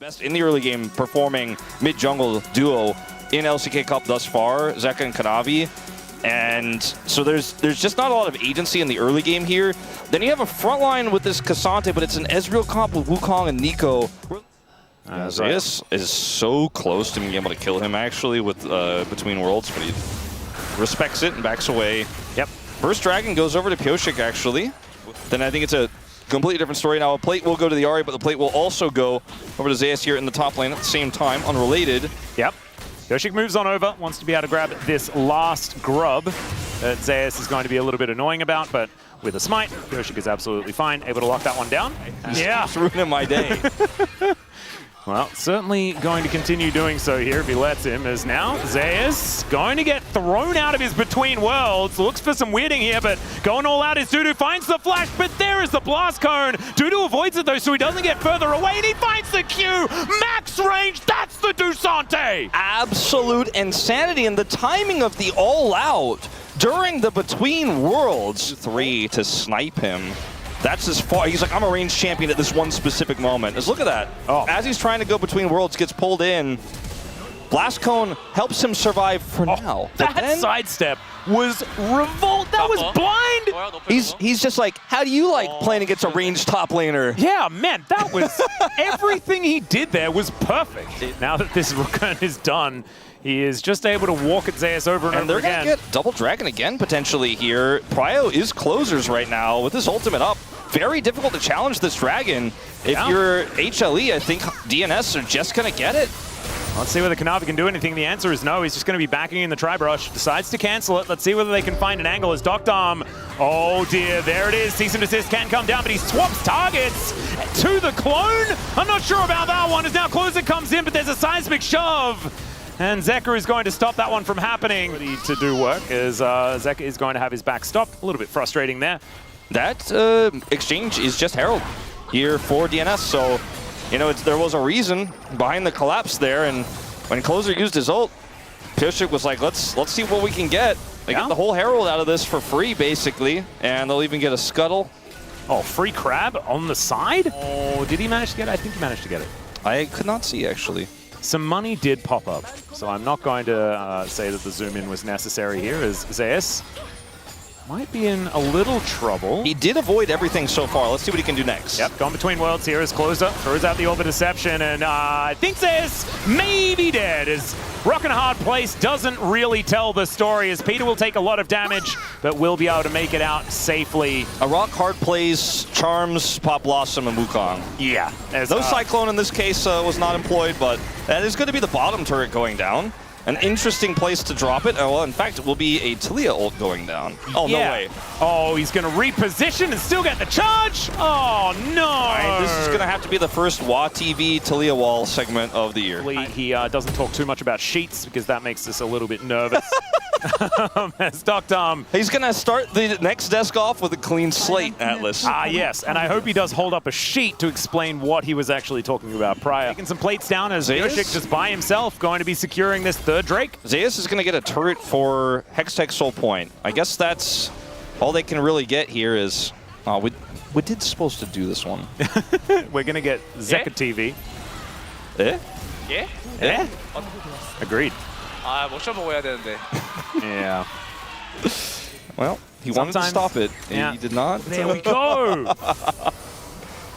Best in the early game performing mid-jungle duo in LCK Cup thus far, Zeka and Kanavi. And so there's just not a lot of agency in the early game here. Then you have a front line with this Cassante, but it's an Ezreal comp with Wukong and Nico. Zeus is so close to being able to kill him actually with Between Worlds, but he respects it and backs away. Yep. First Dragon goes over to Pioshik actually. Then I think it's a completely different story now. A plate will go to the Ahri, but the plate will also go over to Zeus here in the top lane at the same time, unrelated. Yep. Pioshik moves on over, wants to be able to grab this last grub that Zeus is going to be a little bit annoying about, but with a smite, Pioshik is absolutely fine, able to lock that one down. Yeah, it's ruining my day. Well, certainly going to continue doing so here if he lets him, as now Zeus going to get thrown out of his Between Worlds. Looks for some weirding here, but going all out is Dudu, finds the flash, but there is the blast cone. Dudu avoids it though, so he doesn't get further away, and he finds the Q! Max range, that's the Dusante! Absolute insanity, and the timing of the all out during the Between Worlds. 3 to snipe him. That's as far. He's like, I'm a range champion at this one specific moment. Just look at that. Oh. As he's trying to go Between Worlds, gets pulled in. Blast Cone helps him survive for now. That sidestep was revolt. That was blind. He's just like, how do you like playing against a ranged top laner? Yeah, man, that was everything he did there was perfect. Now that this return is done, he is just able to walk at Zeus over and over again. And they're going to get double dragon again potentially here. Prio is closers right now with his ultimate up. Very difficult to challenge this dragon. If you're HLE, I think DNS are just going to get it. Let's see whether Kanavi can do anything. The answer is no. He's just going to be backing in the Tri-Brush. Decides to cancel it. Let's see whether they can find an angle as Doctorm. Oh dear, there it is. Cease and desist can come down, but he swaps targets to the clone. I'm not sure about that one as now Closer comes in, but there's a seismic shove. And Zeka is going to stop that one from happening. To do work as Zeka is going to have his back stopped. A little bit frustrating there. That exchange is just Herald here for DNS. So, you know, there was a reason behind the collapse there. And when Closer used his ult, Pioshik was like, let's see what we can get. They get the whole Herald out of this for free, basically. And they'll even get a Scuttle. Oh, free crab on the side? Oh, did he manage to get it? I think he managed to get it. I could not see, actually. Some money did pop up, so I'm not going to say that the zoom in was necessary here, as Zeus might be in a little trouble. He did avoid everything so far. Let's see what he can do next. Yep, going Between Worlds here as Closer throws out the Orb of Deception, and I think Zeus may be dead, as Rock and Hard Place doesn't really tell the story, as Peter will take a lot of damage, but will be able to make it out safely. A Rock Hard Plays charms Pop Blossom and Wukong. Yeah. No Cyclone in this case was not employed, but that is going to be the bottom turret going down. An interesting place to drop it. Oh, well, in fact, it will be a Talia ult going down. Oh, no way. Oh, he's going to reposition and still get the charge. Oh, no. Right, this is going to have to be the first WA TV Talia wall segment of the year. He doesn't talk too much about sheets because that makes us a little bit nervous. As Doctorm. He's going to start the next desk off with a clean slate, Atlas. Yes, and I hope he does hold up a sheet to explain what he was actually talking about prior. Taking some plates down as Pioshik just by himself going to be securing this third Drake. Zeus is going to get a turret for Hextech Soul Point. I guess that's all they can really get here is... we did supposed to do this one. We're going to get Zeka TV. 예? Yeah. Agreed. 아, 못 쳐먹어야 되는데. Yeah. Well, he wanted to stop it. He did not. There we go.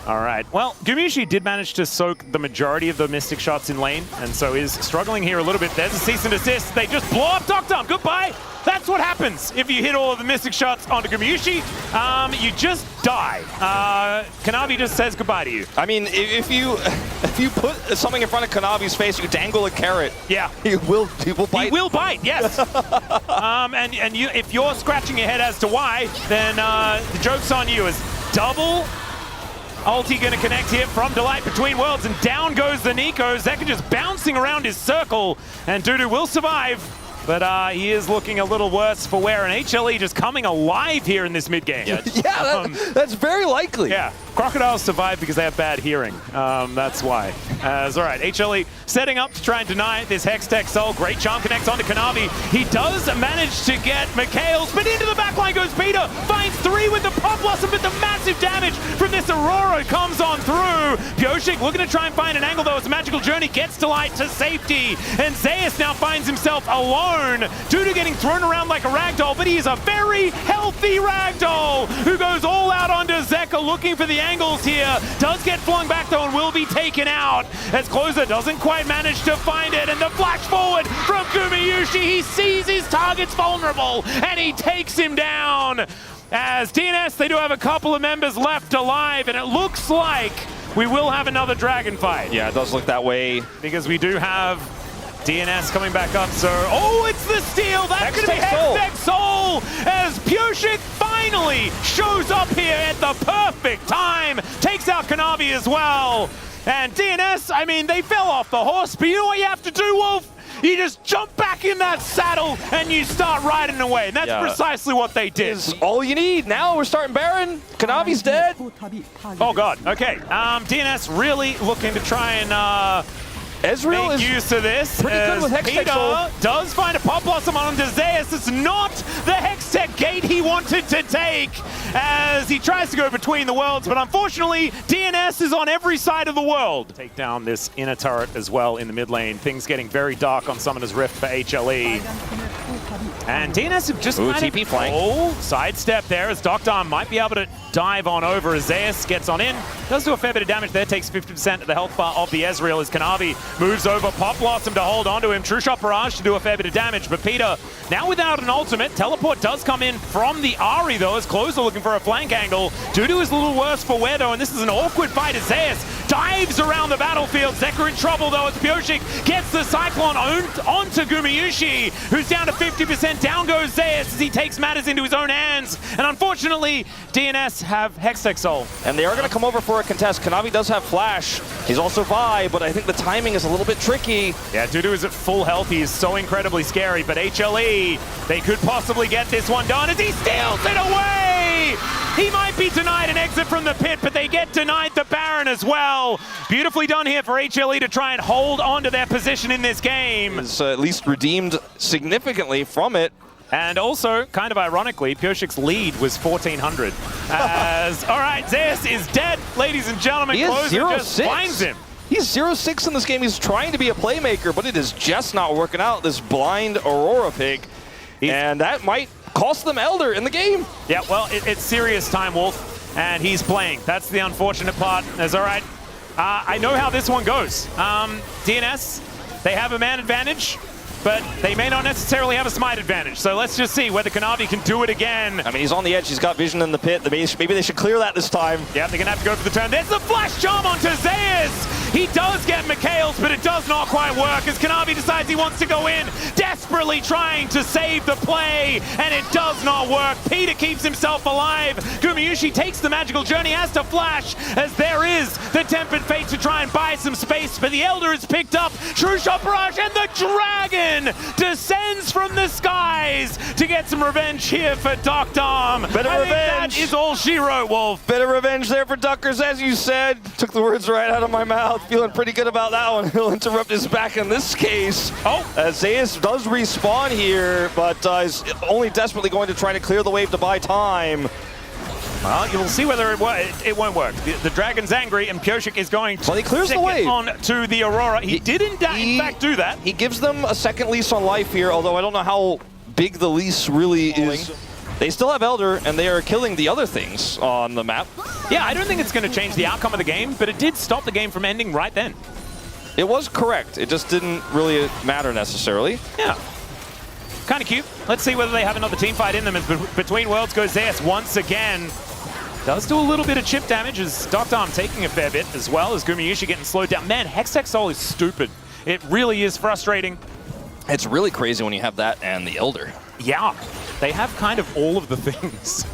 All right. Well, Gumiushi did manage to soak the majority of the Mystic shots in lane, and so is struggling here a little bit. There's a cease and desist. They just blow up Doctorm. Goodbye. That's what happens if you hit all of the Mystic shots onto Gumiushi. You just die. Kanavi just says goodbye to you. I mean, if you put something in front of Kanavi's face, you dangle a carrot. Yeah. He will bite. He will bite, yes. And if you're scratching your head as to why, then the joke's on you. As double ulti going to connect here from Delight Between Worlds, and down goes the Nico. Zeka just bouncing around his circle, and Dudu will survive, but he is looking a little worse for wear, and HLE just coming alive here in this mid game. Yeah, that's very likely. Yeah. Crocodiles survive because they have bad hearing. That's why. All right, HLE setting up to try and deny this Hextech Soul. Great charm connects onto Kanavi. He does manage to get Mikhails, but into the backline goes Peter. Finds 3 with the Pop Blossom, but the massive damage from this Aurora comes on through. Pyoshik looking to try and find an angle, though, as Magical Journey gets to light to safety. And Zeus now finds himself alone due to getting thrown around like a ragdoll, but he is a very healthy ragdoll who goes all out onto Zeka looking for the angles here. Does get flung back though and will be taken out as Closer doesn't quite manage to find it, and the flash forward from Gumayushi. He sees his targets vulnerable and he takes him down. As DNS, they do have a couple of members left alive, and it looks like we will have another dragon fight. Yeah, it does look that way. Because we do have DNS coming back up, so... Oh, it's the steal! That's going to be Hextech Soul! As Pyoshik finally shows up here at the perfect time! Takes out Kanavi as well! And DNS, I mean, they fell off the horse, but you know what you have to do, Wolf? You just jump back in that saddle and you start riding away. And that's precisely what they did. Is all you need. Now we're starting Baron. Kanavi's dead. Oh, God. Okay. DNS really looking to try and... Ezreal make use of this. Pretty good with Hextech Soul. Does find a Pop Blossom on Zeus. It's not the Hextech gate he wanted to take as he tries to go between the worlds, but unfortunately DNS is on every side of the world. Take down this inner turret as well in the mid lane. Things getting very dark on Summoner's Rift for HLE. And DNS have just TP flank. Sidestep there as Doctor might be able to dive on over as Zeus gets on in. Does do a fair bit of damage there, takes 50% of the health bar of the Ezreal as Kanavi moves over Pop Blossom to hold onto him. True Shot Barrage to do a fair bit of damage, but Peter now without an ultimate. Teleport does come in from the Ahri though, as Closer looking for a flank angle. Dudu is a little worse for wear though, and this is an awkward fight as Zeus dives around the battlefield. Zeka in trouble though as Pyoshik gets the Cyclone onto Gumayushi, who's down to 50%. Down goes Zeus as he takes matters into his own hands. And unfortunately, DNS have Hextech Soul. And they are going to come over for a contest. Kanavi does have Flash. He's also Vi, but I think the timing is a little bit tricky. Yeah, Dudu is at full health. He is so incredibly scary, but HLE, they could possibly get this one done as he steals it away! He might be denied an exit from the pit, but they get denied the Baron as well. Beautifully done here for HLE to try and hold on to their position in this game. It's at least redeemed significantly from it. And also, kind of ironically, Pyoshik's lead was 1,400. All right, Zeus is dead, ladies and gentlemen. He is Closer just 0-6. finds him. He's 0-6 in this game. He's trying to be a playmaker, but it is just not working out, this blind Aurora pick. And that might cost them Elder in the game. Yeah, well, it's serious time, Wolf, and he's playing. That's the unfortunate part. That's all right. I know how this one goes. DNS, they have a man advantage, but they may not necessarily have a smite advantage. So let's just see whether Kanavi can do it again. I mean, he's on the edge. He's got vision in the pit. Maybe they should clear that this time. Yeah, they're going to have to go for the turn. There's the flash charm onto Zeus. He does get Mikhails, but it does not quite work as Kanavi decides he wants to go in, desperately trying to save the play, and it does not work. Peter keeps himself alive. Gumayushi takes the magical journey, has to flash, as there is the Tempered Fate to try and buy some space, but the Elder is picked up. True Shot Barrage, and the Dragon descends from the skies to get some revenge here for Doctor. Bit of revenge. That is all she wrote, Wolf. Bit of revenge there for Duckers, as you said. Took the words right out of my mouth. Feeling pretty good about that one. He'll interrupt his back in this case. Zeus does respawn here, but is only desperately going to try to clear the wave to buy time. Well, you'll see whether it won't work. The Dragon's angry, and Pyoshik is going to he clears the wave on to the Aurora. He did in fact do that. He gives them a second lease on life here, although I don't know how big the lease really is. They still have Elder, and they are killing the other things on the map. Yeah, I don't think it's going to change the outcome of the game, but it did stop the game from ending right then. It was correct. It just didn't really matter necessarily. Yeah. Kind of cute. Let's see whether they have another team fight in them. As between worlds goes Zeus once again. Does do a little bit of chip damage as Doctor taking a fair bit, as well as Gumayushi getting slowed down. Man, Hextech Soul is stupid. It really is frustrating. It's really crazy when you have that and the Elder. Yeah, they have kind of all of the things.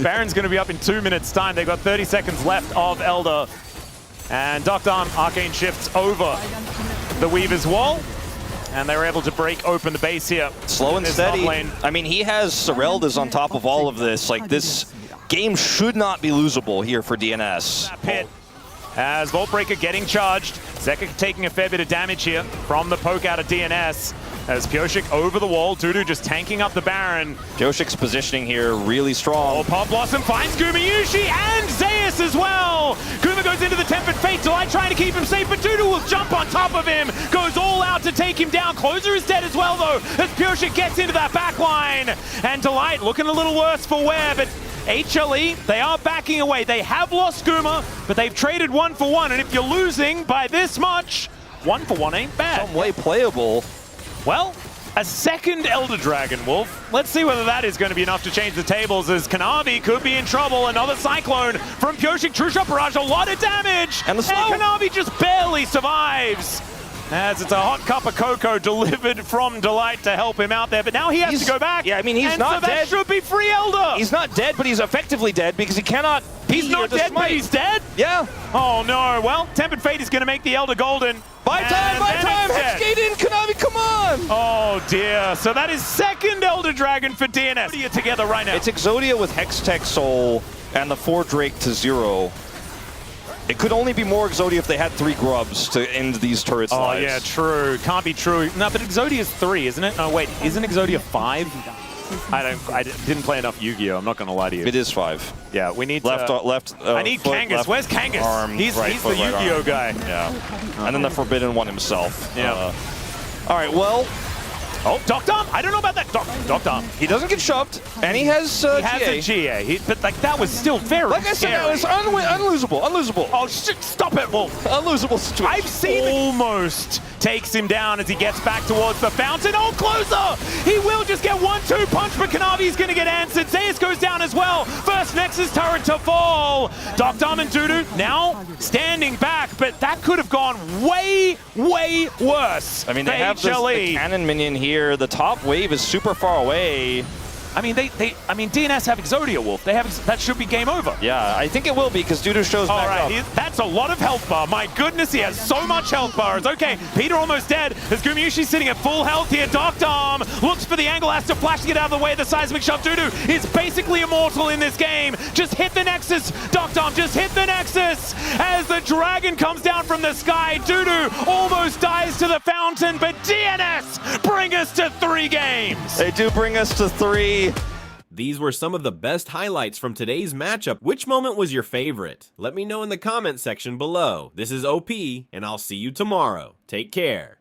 Baron's going to be up in 2 minutes' time. They've got 30 seconds left of Elder. And Doctor Arcane shifts over the Weaver's wall. And they were able to break open the base here. Slow and steady. I mean, he has Sorelda's on top of all of this. Like, this game should not be losable here for DNS. That pit. As Vaultbreaker getting charged. Zeka taking a fair bit of damage here from the poke out of DNS. As Pyosik over the wall, Dudu just tanking up the Baron. Pyosik's positioning here really strong. Oh, Pop Blossom finds Gumayushi and Zeus as well. Guma goes into the Tempered Fate. Delight trying to keep him safe, but Dudu will jump on top of him. Goes all out to take him down. Closer is dead as well, though, as Pyosik gets into that back line. And Delight looking a little worse for wear, but HLE, they are backing away. They have lost Guma, but they've traded 1 for 1. And if you're losing by this much, 1 for 1 ain't bad. Some way playable. Well, a second Elder Dragon, Wolf. Let's see whether that is going to be enough to change the tables, as Kanavi could be in trouble. Another Cyclone from Pyosik. True Shot Barrage, a lot of damage. And the slow. Kanavi just barely survives. As it's a hot cup of cocoa delivered from Delight to help him out there. But now he has to go back. Yeah, I mean, he's not so dead. That should be free Elder. He's not dead, but he's effectively dead because he cannot. He's not dead, but he's dead? Yeah. Oh, no. Well, Tempered Fate is going to make the Elder golden. Buy time, buy time. Hexgate in, Kanavi, come on. Oh, dear. So that is second Elder Dragon for DNS. Together right now. It's Exodia with Hextech Soul and the 4 Drake to 0. It could only be more Exodia if they had 3 grubs to end these turrets' lives. Oh, yeah, true. Can't be true. No, but Exodia is 3, isn't it? No, wait. Isn't Exodia 5? I didn't play enough Yu-Gi-Oh! I'm not going to lie to you. It is 5. Yeah, we need left. I need foot, Kangas. left Where's Kangas? Arm, He's right the foot, right Yu-Gi-Oh! arm. guy. Yeah. And then the Forbidden One himself. Yeah. All right, well. Oh, Doc Dom? I don't know about that. Doc Dom. He doesn't get shoved, and he has He has a GA. But like that was still very Like I said, scary. that was unlosable. Unlosable. Oh, stop it, Wolf. Unlosable situation. I've seen almost takes him down as he gets back towards the fountain. Oh, closer! He will just get 1-2 punch, but Kanavi's going to get answered. Zeus goes down as well. First Nexus turret to fall. Doc Dom and Dudu now standing back, but that could have gone way, way worse. I mean, they have the cannon minion here. The top wave is super far away. I mean, DNS have Exodia, Wolf. That should be game over. Yeah, I think it will be because Dudu shows All back right, up. That's a lot of health bar. My goodness, he has so much health bars. Okay, Peter almost dead. As Gumayushi sitting at full health here. Doc Dom looks for the angle, has to flash to get out of the way. The seismic shove. Dudu is basically immortal in this game. Just hit the Nexus. Doc Dom, just hit the Nexus. As the dragon comes down from the sky, Dudu almost dies to the fountain, but DNS bring us to 3 games. They do bring us to 3. These were some of the best highlights from today's matchup. Which moment was your favorite? Let me know in the comment section below. This is OP, and I'll see you tomorrow. Take care.